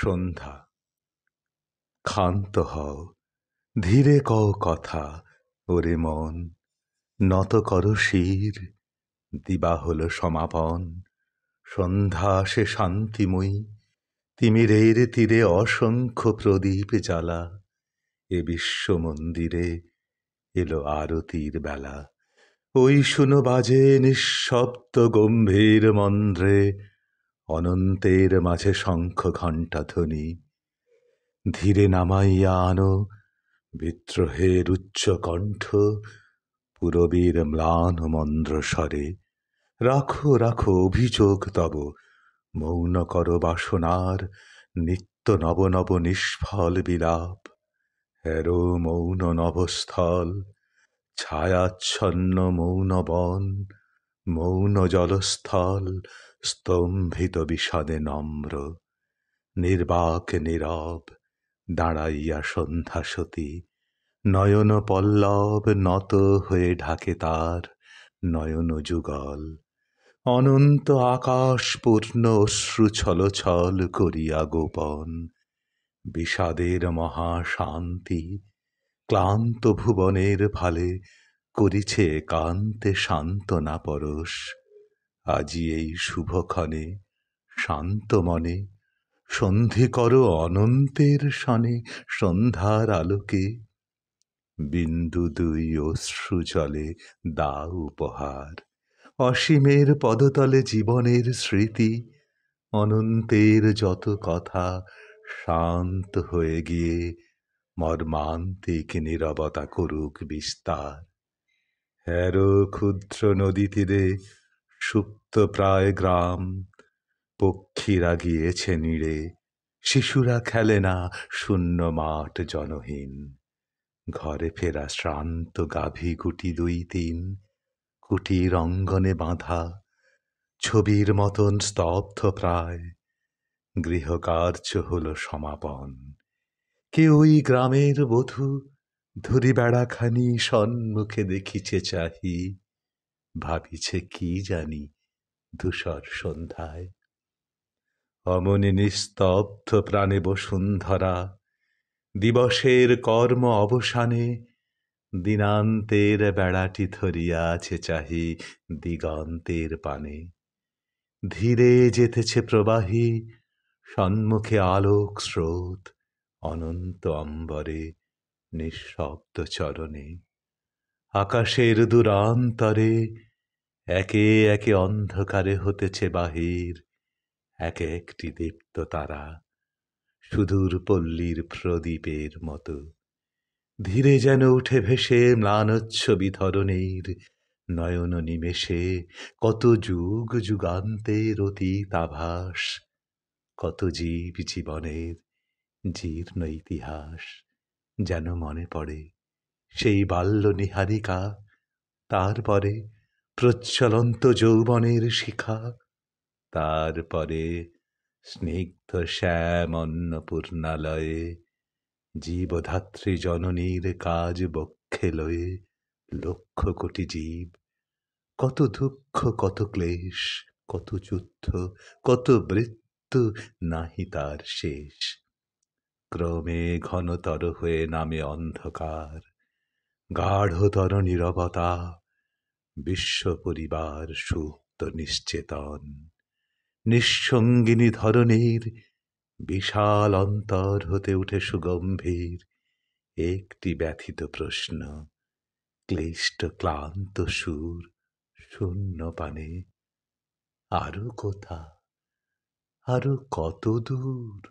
সন্ধ্যা। ক্ষান্ত হও, ধীরে কও কথা, ওরে মন, নত কর শির, দিবা হল সমাপন। সন্ধ্যা আসে শান্তিময়ী, তিমিরের তীরে অসংখ্য প্রদীপ জ্বালা। এ বিশ্ব মন্দিরে এলো আরতির বেলা। ওই শুনো বাজে নিঃশব্দ গম্ভীর মন্দ্রে, অনন্তের মাঝে শঙ্খ ঘণ্টা ধ্বনি। ধীরে নামাইয়া আনো বিদ্রোহের উচ্চ কণ্ঠ, পুরবীর ম্লান মন্দ্র স্বরে। রাখো রাখো অভিযোগ তব, মৌন কর বাসনার নিত্য নব নব নিষ্ফল বিলাপ। হেরো মৌন নভস্থল, ছায়াচ্ছন্ন মৌন বন, মৌন জলস্থল, স্তম্ভিত বিষাদে নম্র। নির্বাক নীরব দাঁড়াইয়া সন্ধ্যা সতী, নয়ন পল্লব নত হয়ে ঢাকে তার নয়ন যুগল। অনন্ত আকাশ পূর্ণ অশ্রু ছল ছল করিয়া গোপন। বিষাদের মহাশান্তি ক্লান্ত ভুবনের ভালে করিছে একান্তে সান্ত্বনা পরশ। আজি এই শুভক্ষণে শান্ত মনে সন্ধি করো অনন্তের সনে সন্ধ্যার আলোকে। বিন্দু দুই অশ্রু জলে দাও উপহার, অসীমের পদতলে জীবনের স্মৃতি। অনন্তের যত কথা শান্ত হয়ে গিয়ে মর্মান্তিক নীরবতা করুক বিস্তার। হ্যারো ক্ষুদ্র নদী তীরে সুপ্ত প্রায় গ্রাম, পক্ষীরা গিয়েছে নীড়ে, শিশুরা খেলে না শূন্য মাঠ জনহীন। ঘরে ফেরা শ্রান্ত গাভী গুটি দুই তিন, কুটির অঙ্গনে বাঁধা ছবির মতন স্তব্ধ প্রায়। গৃহকার্য হল সমাপন। কে ওই গ্রামের বধূ ধরি বেড়াখানি সন্মুখে দেখিছে চাহি, ভাবিছে কি জানি ধূসর সন্ধ্যায়। অমনি নিস্তব্ধ প্রাণে বসুন্ধরা, দিবসের কর্ম অবসানে দিনান্তের বেড়াটি ধরিয়া আছে চাহি দিগন্তের পানে। ধীরে যেতেছে প্রবাহী সন্মুখে আলোক স্রোত, অনন্ত অম্বরে নিঃশব্দ চরণে। আকাশের দূরান্তরে একে একে অন্ধকারে হতেছে বাহির এক একটি দীপ্ত তারা, সুদূর পল্লীর প্রদীপের মতো। ধীরে যেন উঠে ভেসে ম্লানোচ্ছবি ধরণীর নয়ন নিমেষে কত যুগ যুগান্তের অতীত আভাস। কত জীব জীবনের জীর্ণ ইতিহাস যেন মনে পড়ে। সেই বাল্য নীহারিকা, তারপরে প্রজ্বলন্ত যৌবনের শিখা, তারপরে স্নিগ্ধ শ্যাম অন্নপূর্ণালয়ে জীবধাত্রী জননীর কাজ বক্ষে লয়ে লক্ষ কোটি জীব। কত দুঃখ কত ক্লেশ, কত যুদ্ধ কত মৃত্যু, নাহি তার শেষ। ক্রমে ঘনতর হয়ে নামে অন্ধকার, গাঢ়তর নীরবতা, বিশ্ব পরিবার সুপ্ত নিশ্চেতন। নিঃসঙ্গিনী ধরণীর বিশাল অন্তর হতে উঠে সুগম্ভীর একটি ব্যথিত প্রশ্ন, ক্লিষ্ট ক্লান্ত সুর শূন্য পানে। আরো কোথা, আরো কত দূর।